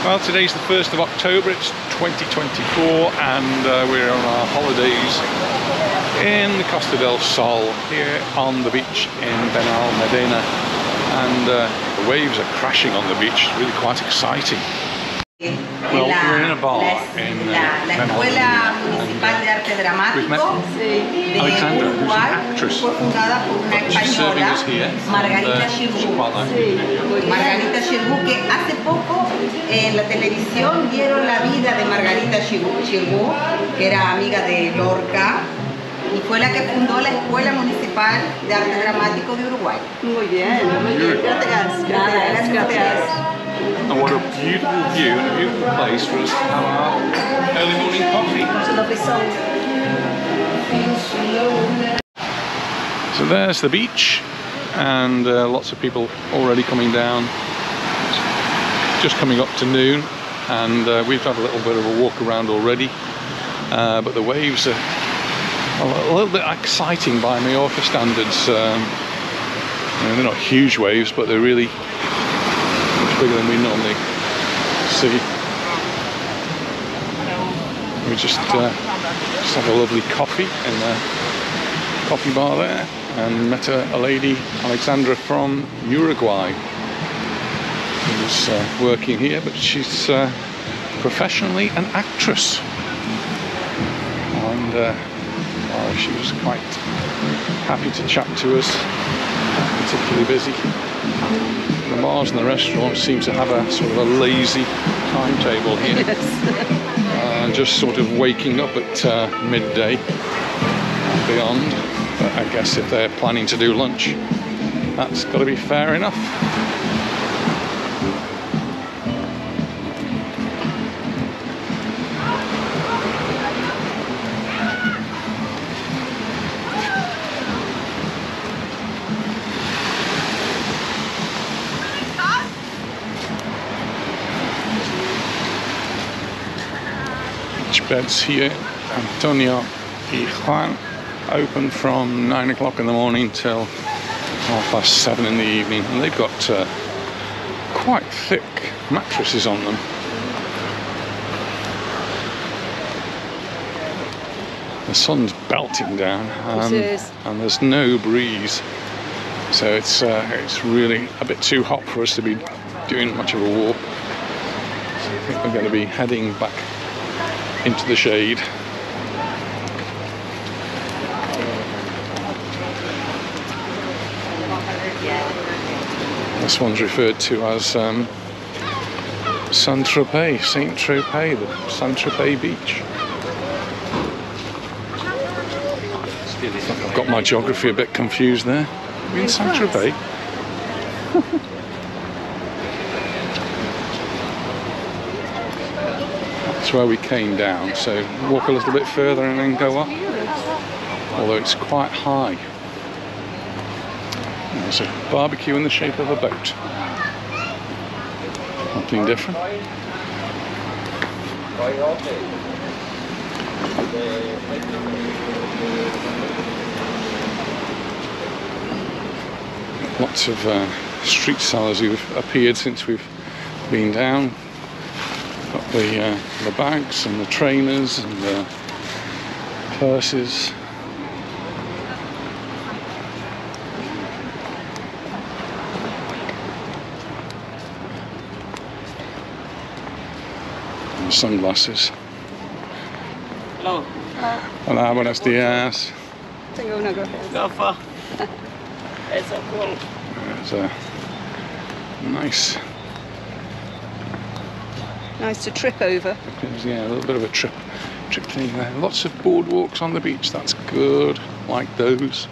Well, today's the 1st of October, it's 2024, and we're on our holidays in the Costa del Sol here on the beach in Benalmadena, and the waves are crashing on the beach. It's really quite exciting. Well, we're in a bar in Benalmadena, and we've met Alexandra, who's an actress, but she's serving us here. Margarita Xirgu, que hace poco en la televisión dieron la vida de Margarita Xirgu, que era amiga de Lorca, y fue la que fundó la Escuela Municipal de Arte Dramático de Uruguay. Muy bien, gracias. And what a beautiful view and a beautiful place for us to have our early morning coffee. So there's the beach, and lots of people already coming down. It's just coming up to noon, and we've had a little bit of a walk around already, but the waves are a little bit exciting by Mallorca standards. They're not huge waves, but they're really much bigger than we normally see. We just had a lovely coffee in the coffee bar there, and met a lady, Alexandra, from Uruguay, who's working here, but she's professionally an actress, and she was quite happy to chat to us, particularly busy. The bars and the restaurants seem to have a sort of a lazy timetable here. Yes. Just sort of waking up at midday and beyond. But I guess if they're planning to do lunch, that's got to be fair enough. Beds here, Antonio y Juan, open from 9 o'clock in the morning till 7:30 in the evening, and they've got quite thick mattresses on them. The sun's belting down, and there's no breeze, so it's really a bit too hot for us to be doing much of a walk. So I think we're going to be heading back into the shade. This one's referred to as Saint-Tropez, the Saint-Tropez beach. I've got my geography a bit confused there. Are we in Saint-Tropez? That's where we came down, so walk a little bit further and then go up, although it's quite high. There's a barbecue in the shape of a boat. Nothing different. Lots of street sellers who've appeared since we've been down. Got the bags and the trainers and the purses. And sunglasses. Hello. Hola, buenos días. Tengo una gafa. It's cool. It's a nice to trip over. Yeah, a little bit of a trip thing there. Lots of boardwalks on the beach, that's good, like those.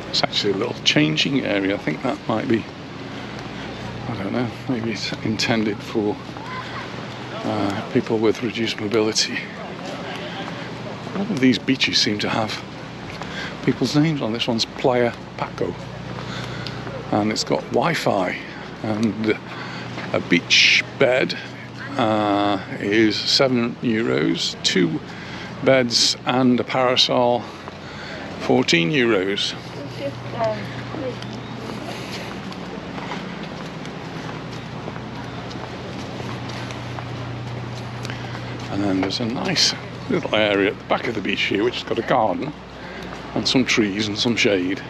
It's actually a little changing area. I think that might be, I don't know, maybe it's intended for people with reduced mobility. All of these beaches seem to have people's names on. This one's Playa Paco, and it's got Wi-Fi, and a beach bed is €7, 2 beds and a parasol €14. And then there's a nice little area at the back of the beach here which has got a garden and some trees and some shade.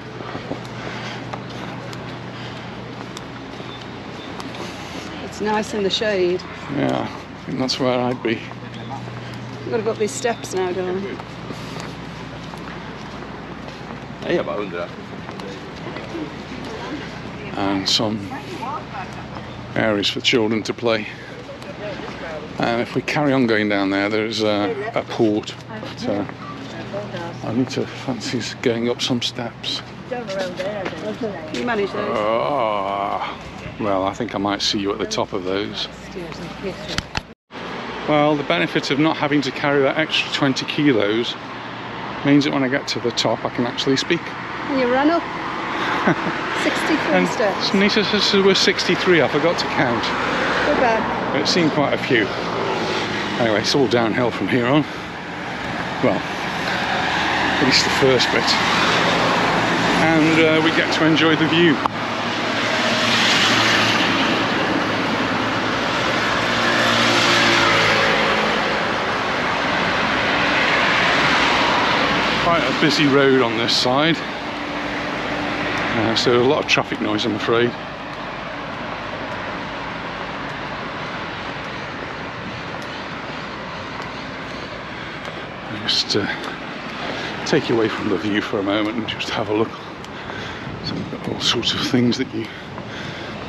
It's nice in the shade. Yeah, I think that's where I'd be. You've got to go up these steps now, don't you? And some areas for children to play. And if we carry on going down there, there's a port. So Anita fancies going up some steps. You manage those? Well, I think I might see you at the top of those. Well, the benefit of not having to carry that extra 20 kilos means that when I get to the top, I can actually speak. And you ran up 63 steps. Anita says there were 63. I forgot to count. Go back. But it seemed quite a few. Anyway, it's all downhill from here on. Well, at least the first bit. And we get to enjoy the view. Quite a busy road on this side. So a lot of traffic noise, I'm afraid. Just take you away from the view for a moment and just have a look. So we've got all sorts of things that you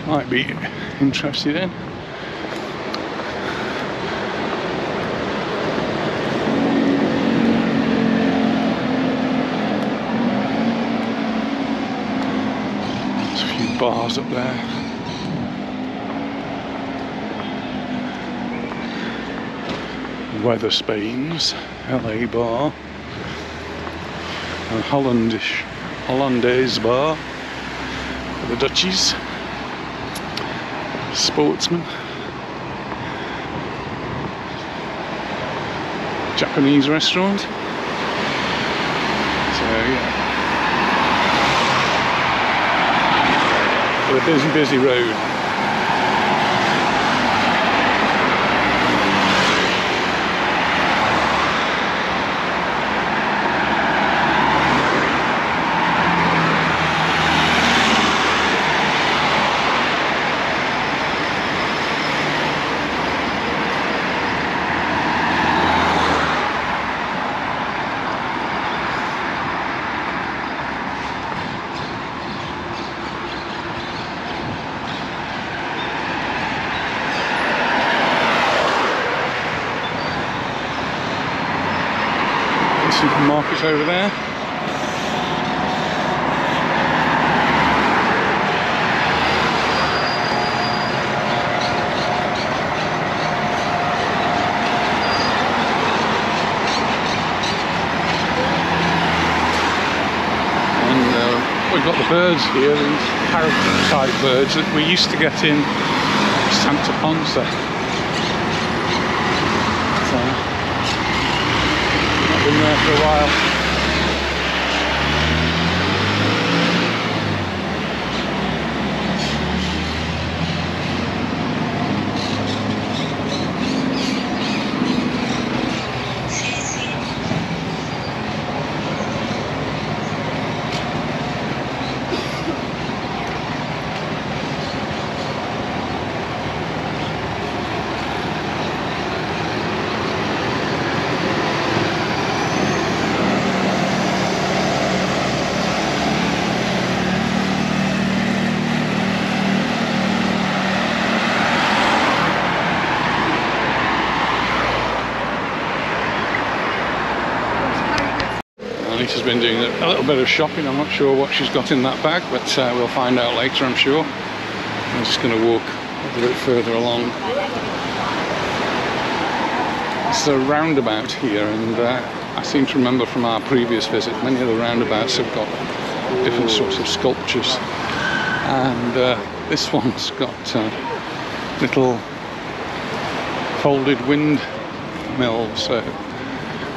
might be interested in. There's a few bars up there. Weatherspoons, LA bar, a Hollandaise bar for the Dutchies, Sportsman, Japanese restaurant. So yeah, but a busy road. Supermarket over there. And we've got the birds here, these parrot type birds that we used to get in Santa Ponsa. Been there for a while. Anita's been doing a little bit of shopping. I'm not sure what she's got in that bag, but we'll find out later, I'm sure. I'm just going to walk a little bit further along. It's a roundabout here, and I seem to remember from our previous visit, many of the roundabouts have got different sorts of sculptures. And this one's got little folded windmills, so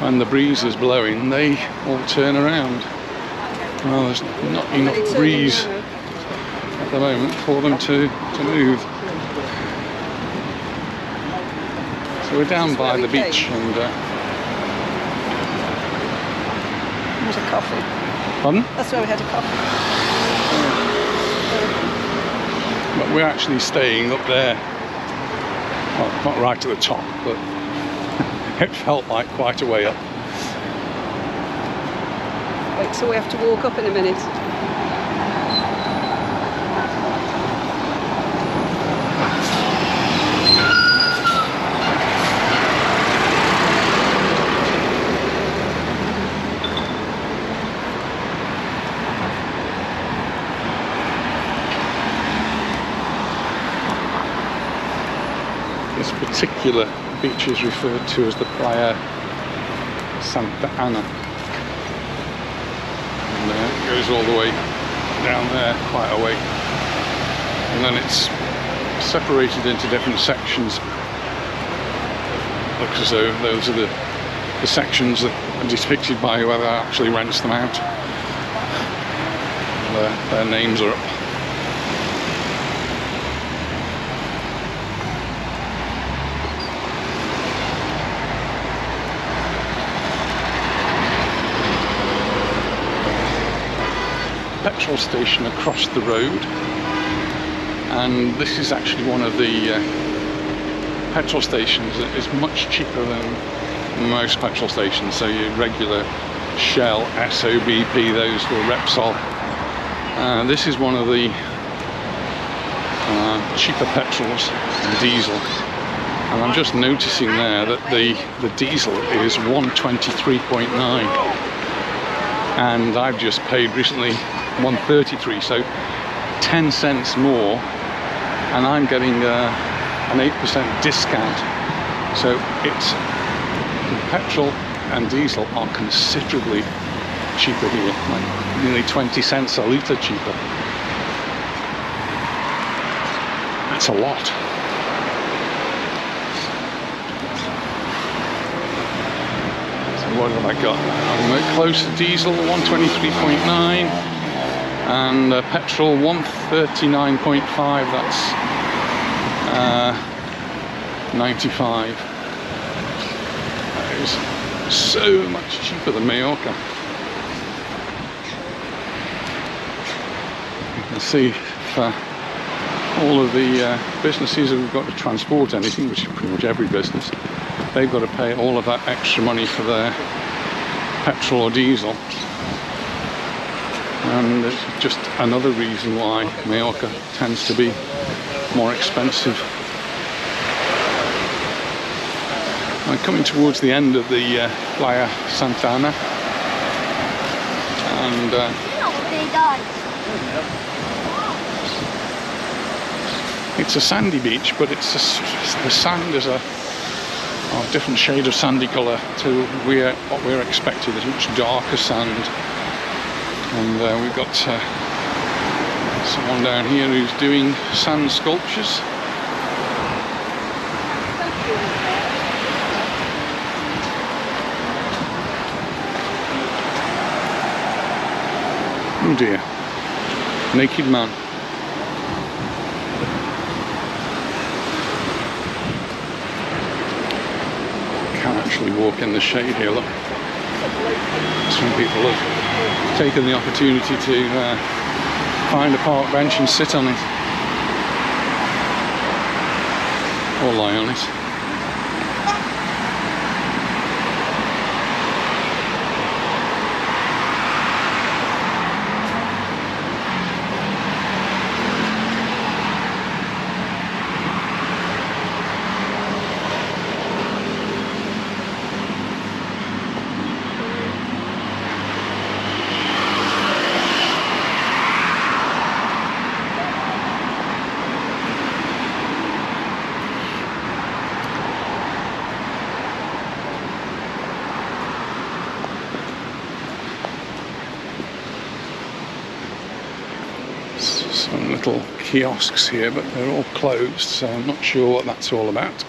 when the breeze is blowing, they all turn around. Well, there's not enough breeze at the moment for them to move. So we're down by the beach and... Had a coffee. Pardon? That's where we had a coffee. But we're actually staying up there. Well, not right at the top, but it felt like quite a way up. Wait, so we have to walk up in a minute. This particular beach is referred to as the Playa Santa Ana. And it goes all the way down there quite a way. And then it's separated into different sections. Looks as though those are the sections that are depicted by whoever actually rents them out. Their names are up. Petrol station across the road, and this is actually one of the petrol stations that is much cheaper than most petrol stations. So your regular Shell, SOBP, those were Repsol. This is one of the cheaper petrols, diesel, and I'm just noticing there that the diesel is 123.9, and I've just paid recently 133, so 10 cents more, and I'm getting an 8% discount. So it's petrol and diesel are considerably cheaper here, like nearly 20 cents a litre cheaper. That's a lot. So what have I got? I'm close to diesel, 123.9. and petrol 139.5, that's 95. That is so much cheaper than Mallorca. You can see for all of the businesses who've got to transport anything, which is pretty much every business, they've got to pay all of that extra money for their petrol or diesel. And it's just another reason why Mallorca tends to be more expensive. I'm coming towards the end of the Playa Santa Ana, and it's a sandy beach, but the sand is a different shade of sandy colour to what we're expecting. There's much darker sand. And we've got someone down here who's doing sand sculptures. Oh dear. Naked man. Can't actually walk in the shade here, look. Some people have taken the opportunity to find a park bench and sit on it, or lie on it. Some little kiosks here, but they're all closed, so I'm not sure what that's all about.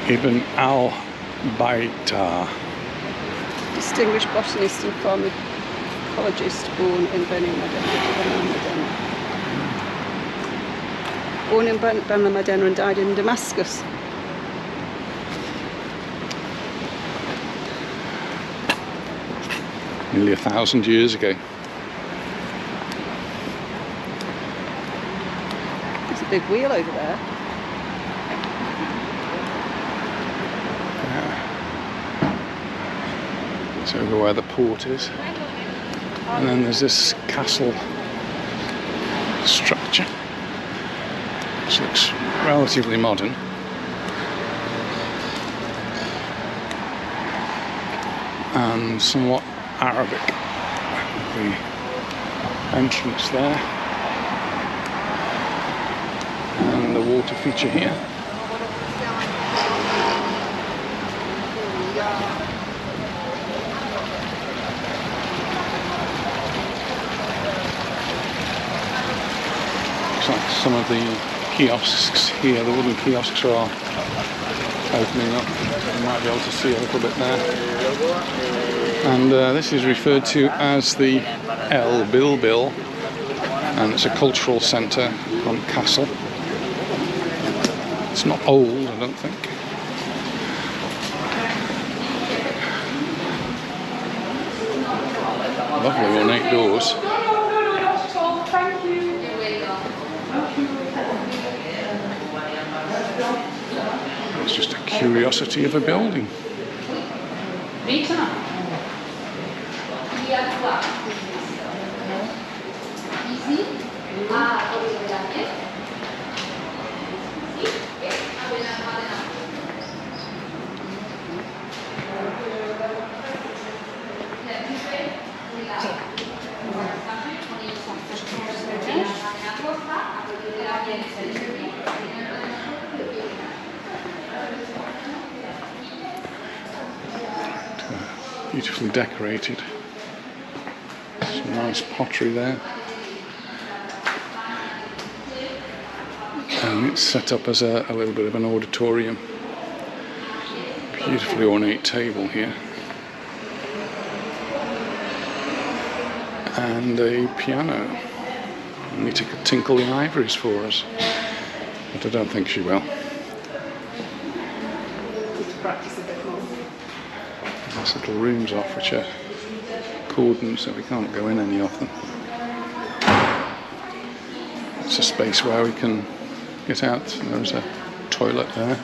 Ibn al Baita. Distinguished botanist and pharmacologist born in Benalmadena. Born in Benalmadena and died in Damascus. Nearly 1,000 years ago. There's a big wheel over there. It's over where the port is. And then there's this castle structure, which looks relatively modern. And somewhat Arabic. The entrance there. And the water feature here. Looks like some of the kiosks here, the wooden kiosks are opening up. You might be able to see a little bit there. And this is referred to as the El Bilbil, and it's a cultural centre on castle. It's not old, I don't think. Lovely ornate doors. It's just a curiosity of a building. Beautifully decorated. Some nice pottery there. And it's set up as a little bit of an auditorium. Beautifully ornate table here. And a piano. Anita could tinkle the ivories for us, but I don't think she will. There's little rooms off which are cordoned, so we can't go in any of them. It's a space where we can get out. There's a toilet there.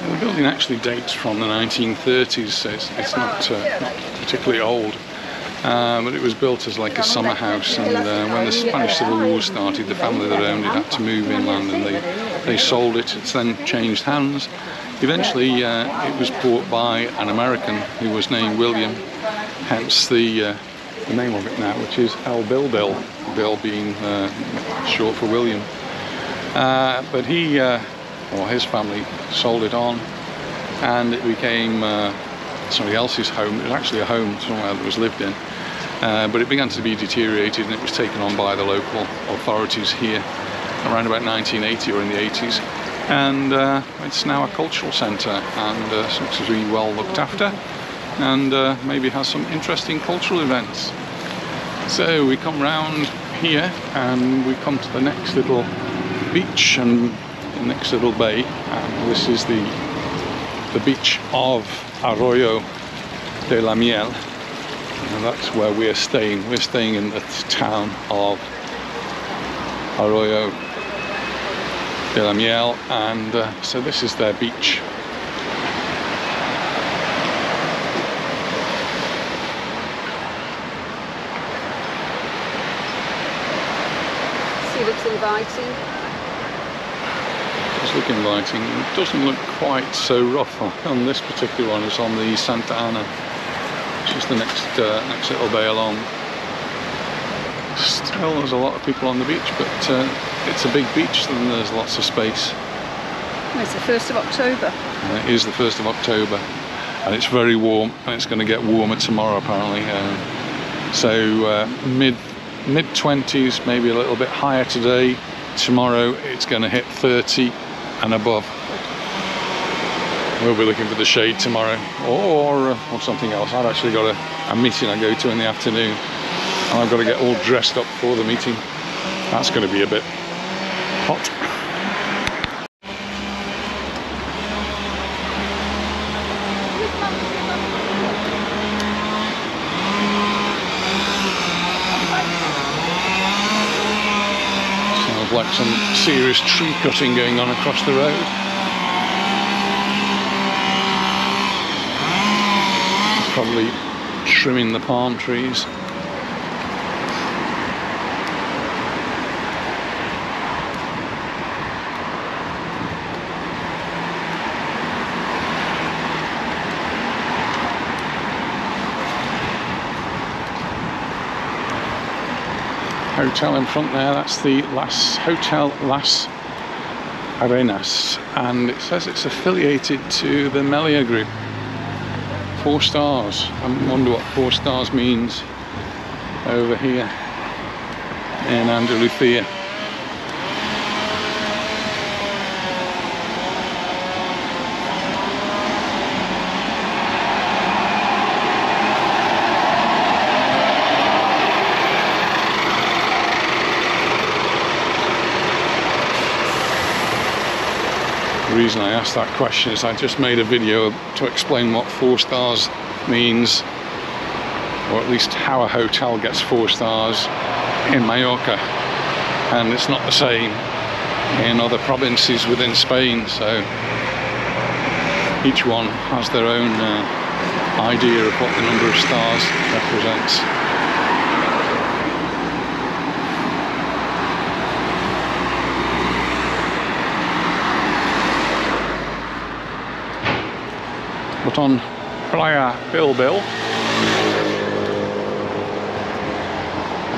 The building actually dates from the 1930s, so it's not particularly old. But it was built as like a summer house, and when the Spanish Civil War started, the family that owned it had to move inland, and they sold it. It's then changed hands. Eventually it was bought by an American who was named William, hence the name of it now, which is El Bilbil, Bill being short for William. But he, or his family, sold it on, and it became somebody else's home. It was actually a home somewhere that was lived in, but it began to be deteriorated, and it was taken on by the local authorities here around about 1980 or in the 80s, and it's now a cultural centre, and seems to be well looked after, and maybe has some interesting cultural events. So we come round here and we come to the next little beach and the next little bay, and this is the beach of Arroyo de la Miel, and that's where we're staying. We're staying in the town of Arroyo de la Miel, and so this is their beach. It looks inviting. It does look inviting. It doesn't look quite so rough on this particular one as on the Santa Ana, which is the next little bay along. Still, there's a lot of people on the beach, but it's a big beach, and there's lots of space. It's the 1st of October. It is the 1st of October, and it's very warm, and it's going to get warmer tomorrow apparently. So mid 20s, maybe a little bit higher today. Tomorrow it's going to hit 30 and above. We'll be looking for the shade tomorrow, or something else. I've actually got a meeting I go to in the afternoon, and I've got to get all dressed up for the meeting. That's going to be a bit hot. Sounds like some serious tree cutting going on across the road. Probably trimming the palm trees. Hotel in front there, that's the Hotel Las Arenas, and it says it's affiliated to the Meliá group. 4 stars. I wonder what 4 stars means over here in Andalusia. The reason I asked that question is I just made a video to explain what 4 stars means, or at least how a hotel gets 4 stars in Mallorca, and it's not the same in other provinces within Spain, so each one has their own idea of what the number of stars represents. But on Playa Bilbil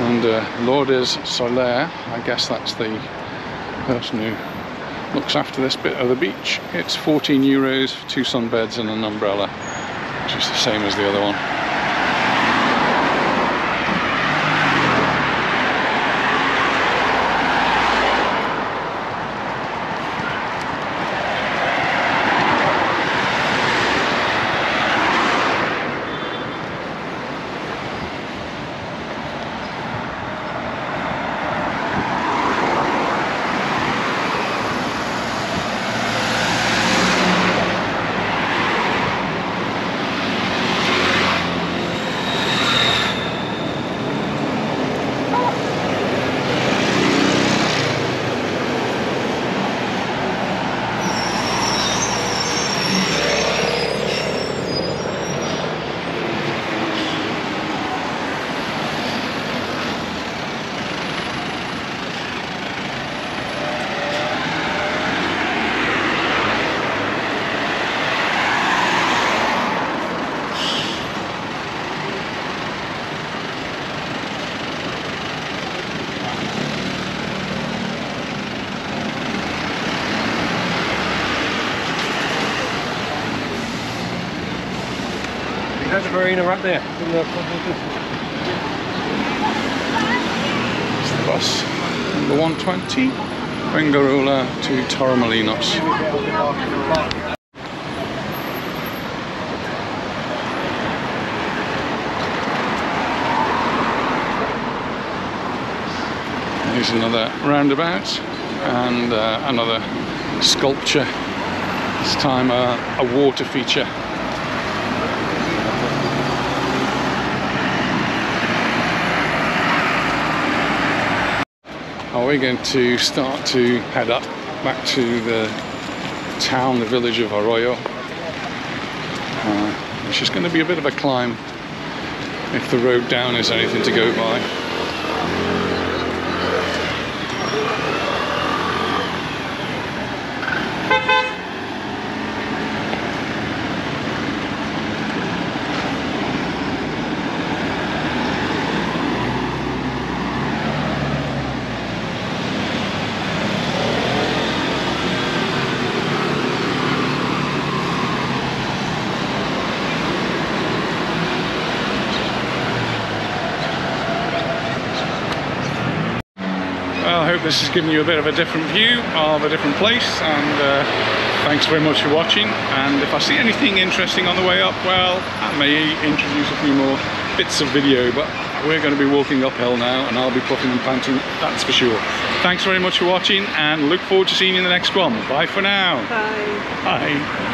and Lourdes Soler, I guess that's the person who looks after this bit of the beach, it's 14 euros, 2 sunbeds and an umbrella, which is the same as the other one. There's a marina right there. It's the bus, number 120, Bengarola to Torremolinos. Here's another roundabout and another sculpture, this time a water feature. We're going to start to head up back to the town, the village of Arroyo, which is going to be a bit of a climb if the road down is anything to go by. this has given you a bit of a different view of a different place, and thanks very much for watching. And if I see anything interesting on the way up, well, I may introduce a few more bits of video, but we're going to be walking uphill now and I'll be puffing and panting, that's for sure. Thanks very much for watching and look forward to seeing you in the next one. Bye for now. Bye. Bye.